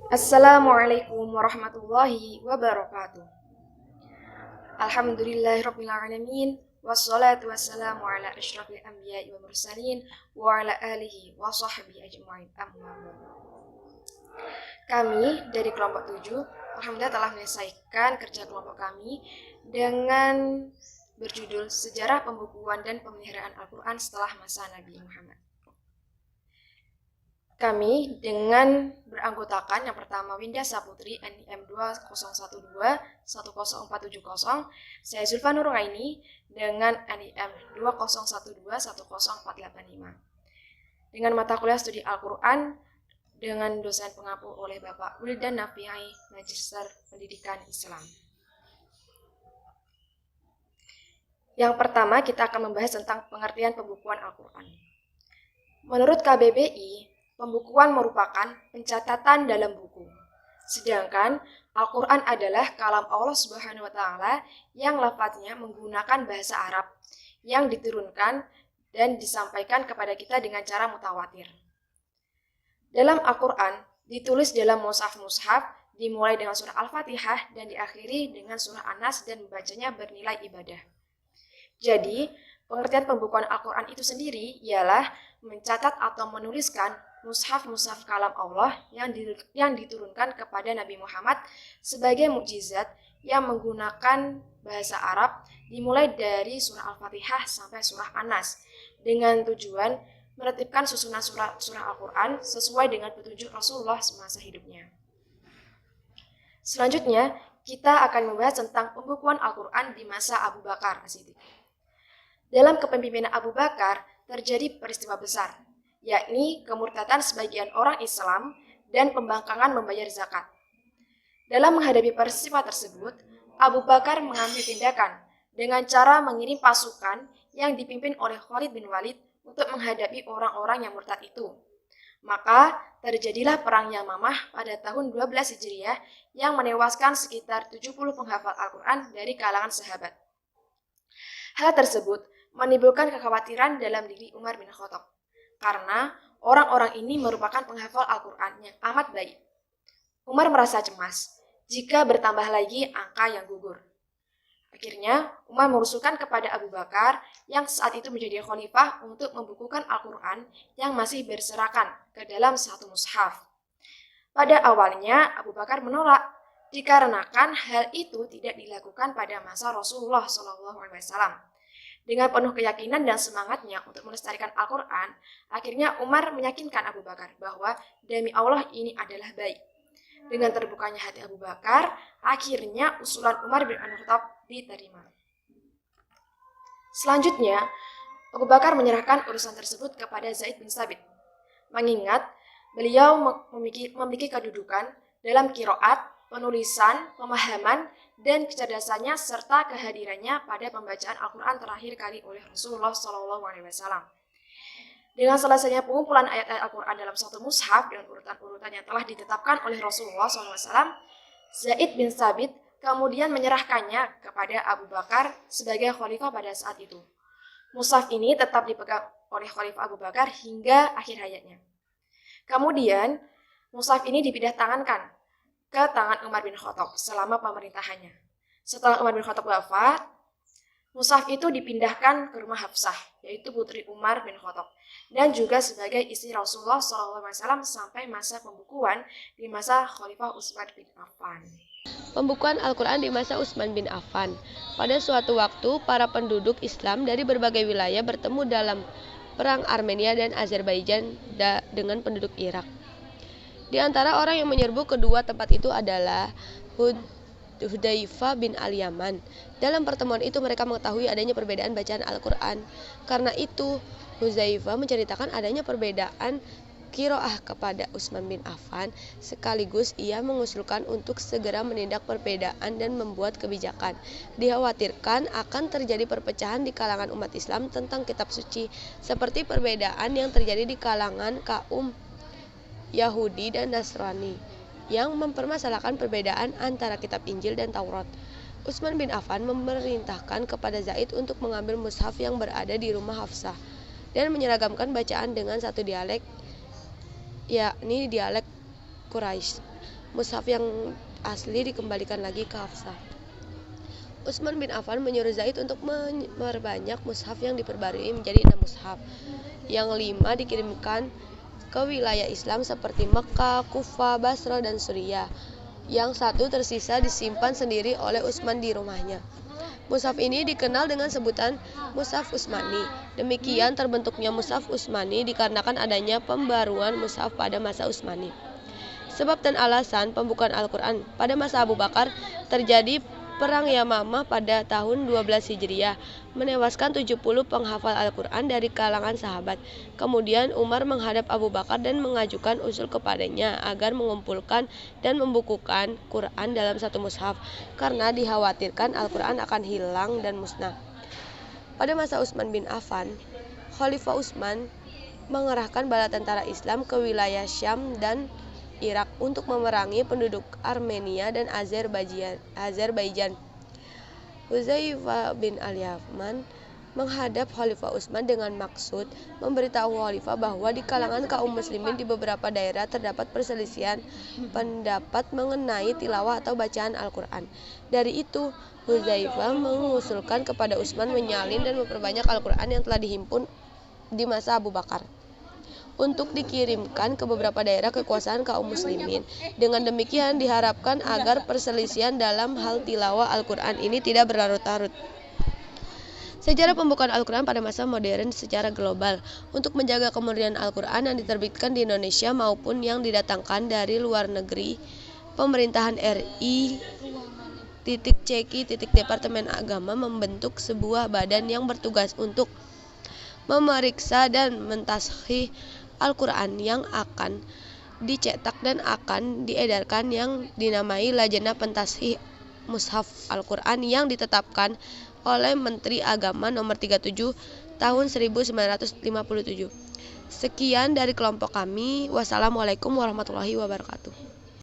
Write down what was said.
Assalamualaikum warahmatullahi wabarakatuh. Alhamdulillahirabbil alamin wassalatu wassalamu ala asyrafil anbiya'i wal mursalin wa ala alihi wa sahbihi ajmain. Amma ba'du. Kami dari kelompok 7 alhamdulillah telah menyelesaikan kerja kelompok kami dengan berjudul Sejarah Pembukuan dan Pemeliharaan Al-Quran setelah masa Nabi Muhammad. Kami dengan beranggotakan yang pertama Winda Saputri NIM 2012 10470, saya Zulfa Nuraini dengan NIM 2012 10485. Dengan mata kuliah studi Al-Quran dengan dosen pengampu oleh Bapak Wildan Nafiai, Magister Pendidikan Islam. Yang pertama kita akan membahas tentang pengertian pembukuan Al-Quran. Menurut KBBI, pembukuan merupakan pencatatan dalam buku. Sedangkan Al-Quran adalah kalam Allah Subhanahu wa Ta'ala yang lafadznya menggunakan bahasa Arab yang diturunkan dan disampaikan kepada kita dengan cara mutawatir. Dalam Al-Quran ditulis dalam mushaf-mushaf dimulai dengan surah Al-Fatihah dan diakhiri dengan surah An-Nas dan membacanya bernilai ibadah. Jadi, pengertian pembukuan Al-Quran itu sendiri ialah mencatat atau menuliskan mushaf-mushaf kalam Allah yang diturunkan kepada Nabi Muhammad sebagai mukjizat yang menggunakan bahasa Arab dimulai dari surah Al-Fatihah sampai surah An-Nas dengan tujuan menertibkan susunan surah Al-Quran sesuai dengan petunjuk Rasulullah semasa hidupnya. Selanjutnya, kita akan membahas tentang pembukuan Al-Quran di masa Abu Bakar As-Siddiq. Dalam kepemimpinan Abu Bakar terjadi peristiwa besar, yakni kemurtadan sebagian orang Islam dan pembangkangan membayar zakat. Dalam menghadapi peristiwa tersebut, Abu Bakar mengambil tindakan dengan cara mengirim pasukan yang dipimpin oleh Khalid bin Walid untuk menghadapi orang-orang yang murtad itu. Maka terjadilah perang Yamamah pada tahun 12 Hijriah yang menewaskan sekitar 70 penghafal Al-Quran dari kalangan sahabat. Hal tersebut menimbulkan kekhawatiran dalam diri Umar bin Khattab, karena orang-orang ini merupakan penghafal Al-Quran yang amat baik. Umar merasa cemas jika bertambah lagi angka yang gugur. Akhirnya, Umar mengusulkan kepada Abu Bakar yang saat itu menjadi khalifah untuk membukukan Al-Quran yang masih berserakan ke dalam satu mushaf. Pada awalnya, Abu Bakar menolak, dikarenakan hal itu tidak dilakukan pada masa Rasulullah SAW. Dengan penuh keyakinan dan semangatnya untuk melestarikan Al-Quran, akhirnya Umar meyakinkan Abu Bakar bahwa demi Allah ini adalah baik. Dengan terbukanya hati Abu Bakar, akhirnya usulan Umar bin Khattab diterima. Selanjutnya, Abu Bakar menyerahkan urusan tersebut kepada Zaid bin Sabit, mengingat beliau memiliki kedudukan dalam qiraat, penulisan, pemahaman, dan kecerdasannya serta kehadirannya pada pembacaan Al-Quran terakhir kali oleh Rasulullah SAW. Dengan selesainya pengumpulan ayat-ayat Al-Quran dalam satu mushaf dengan urutan-urutan yang telah ditetapkan oleh Rasulullah SAW, Zaid bin Sabit kemudian menyerahkannya kepada Abu Bakar sebagai khalifah pada saat itu. Mushaf ini tetap dipegang oleh Khalifah Abu Bakar hingga akhir hayatnya. Kemudian, mushaf ini dipindah tangankan ke tangan Umar bin Khattab selama pemerintahannya. Setelah Umar bin Khattab wafat, mushaf itu dipindahkan ke rumah Hafsah, yaitu putri Umar bin Khattab, dan juga sebagai istri Rasulullah SAW sampai masa pembukuan di masa Khalifah Utsman bin Affan. Pembukuan Al-Quran di masa Utsman bin Affan. Pada suatu waktu, para penduduk Islam dari berbagai wilayah bertemu dalam perang Armenia dan Azerbaijan dengan penduduk Irak. Di antara orang yang menyerbu kedua tempat itu adalah Hudzaifah bin Al-Yaman. Dalam pertemuan itu mereka mengetahui adanya perbedaan bacaan Al-Quran. Karena itu, Hudzaifah menceritakan adanya perbedaan qiraah kepada Utsman bin Affan, sekaligus ia mengusulkan untuk segera menindak perbedaan dan membuat kebijakan. Dikhawatirkan akan terjadi perpecahan di kalangan umat Islam tentang kitab suci, seperti perbedaan yang terjadi di kalangan kaum Yahudi dan Nasrani yang mempermasalahkan perbedaan antara kitab Injil dan Taurat. Utsman bin Affan memerintahkan kepada Zaid untuk mengambil mushaf yang berada di rumah Hafsah dan menyeragamkan bacaan dengan satu dialek, yakni dialek Quraisy. mushaf yang asli dikembalikan lagi ke Hafsah. Utsman bin Affan menyuruh Zaid untuk memperbanyak mushaf yang diperbarui menjadi 6 mushaf. Yang 5 dikirimkan ke wilayah Islam seperti Mekkah, Kufah, Basra, dan Suriah. Yang 1 tersisa disimpan sendiri oleh Utsman di rumahnya. Mushaf ini dikenal dengan sebutan Mushaf Utsmani. Demikian terbentuknya Mushaf Utsmani dikarenakan adanya pembaruan mushaf pada masa Utsmani. Sebab dan alasan pembukaan Al-Quran pada masa Abu Bakar terjadi Perang Yamamah pada tahun 12 Hijriah, menewaskan 70 penghafal Al-Quran dari kalangan sahabat. Kemudian Umar menghadap Abu Bakar dan mengajukan usul kepadanya agar mengumpulkan dan membukukan Quran dalam satu mushaf, karena dikhawatirkan Al-Quran akan hilang dan musnah. Pada masa Utsman bin Affan, Khalifah Utsman mengerahkan bala tentara Islam ke wilayah Syam dan Irak untuk memerangi penduduk Armenia dan Azerbaijan. Hudzaifah bin al-Yaman menghadap Khalifah Utsman dengan maksud memberitahu Khalifah bahwa di kalangan kaum muslimin di beberapa daerah terdapat perselisihan pendapat mengenai tilawah atau bacaan Al-Quran. Dari itu, Hudzaifah mengusulkan kepada Utsman menyalin dan memperbanyak Al-Quran yang telah dihimpun di masa Abu Bakar untuk dikirimkan ke beberapa daerah kekuasaan kaum muslimin. Dengan demikian diharapkan agar perselisihan dalam hal tilawah Al-Quran ini tidak berlarut-larut. Sejarah pembukaan Al-Quran pada masa modern secara global. Untuk menjaga kemurnian Al-Quran yang diterbitkan di Indonesia maupun yang didatangkan dari luar negeri, pemerintahan RI Ceki Departemen Agama membentuk sebuah badan yang bertugas untuk memeriksa dan mentashih Al-Quran yang akan dicetak dan akan diedarkan, yang dinamai Lajnah Pentashih Mushaf Al-Quran, yang ditetapkan oleh Menteri Agama nomor 37 tahun 1957. Sekian dari kelompok kami. Wassalamualaikum warahmatullahi wabarakatuh.